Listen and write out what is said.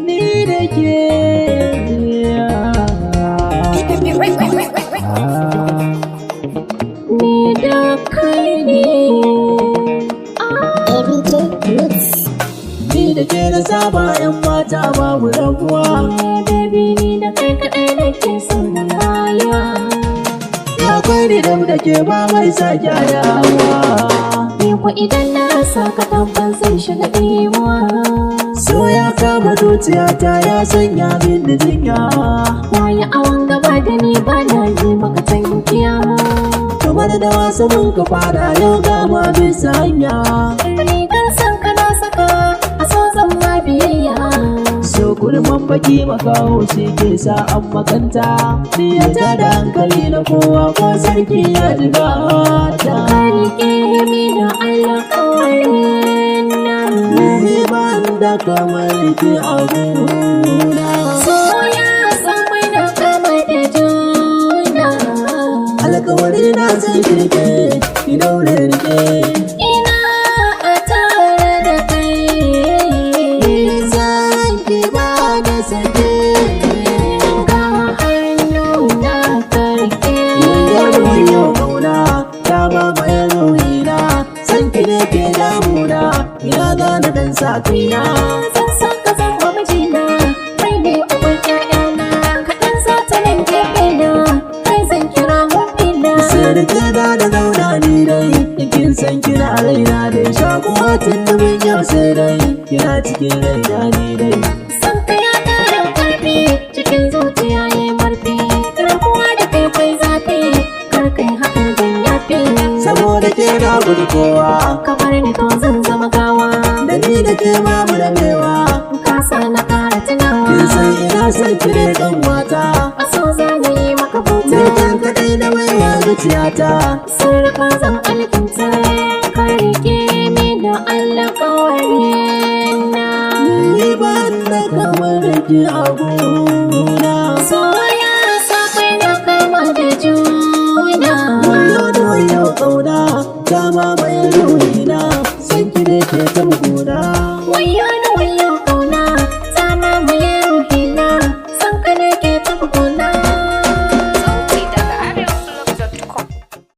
Ni da ke ni da kai ne ni da ke na saba yan mata babu rabuwa. Baby ni da kai kaɗai nake son na rayuwa. Akwai ni da ke ba mai sake damuwa. Ni ko idan na rasa ka tabbas zai shiga ɗimuwa. So ya kama zuciyata ya sanya min da jinya. Waye awon gaba da ni ba na yi maka tankiya. Kamar da wasu mun ka fara yau gama bisa hanya. Rigar san ka na saka a so zan ma biyayya. So kurman baki makaho shi ke sa an makanta. Ni ya tada hankali na kowa ko sarki ya jiga ta. Ka riƙe mi da alƙawarin nan. Ni ban da kamar ki a gona. So ya san mai na kama da juna. Alkawari na zai kirke ki daure rike. Ina a tare da kai. Zan ki ba da sake. Ga hannu na karke. Wayo kauna ta ba mai ruhina. San ki ne ke damuna. Ina gane dan sa kaina. Zan san ka zan wa mijina. Kai ne uban ƴaƴana. Kaɗan za ta nan gefe na. Kai zan kira hobbina. Sirke da zauna ni dai. Kin san kina raina dai. Shakuwa tun da mun yau sai dai. Kina cikin raina ni dai. San ka ya ƙara ƙarfi. Cikin zuciya ya yi marfi. Rabuwa da kai kwai zafi. Kar kai hakan zan yafi. Saboda ke na gudu kowa. Ka bar ni to zan zama gawa. Da ni da ke babu rabewa. Ka sa na ƙara tunawa. Kin san ina son ki ne ɗan mata. A so za na yi maka bauta. Ni kan kaɗai na baiwa zuciyata. Sirrika zan alkinta. Ka riƙe mi da alƙawarin nan. Ni ban da kamar ki a gona. Soya sa kai na kama da juna. Wayo kauna dama mai ruhina. San ki ne ke ta gona. Wayo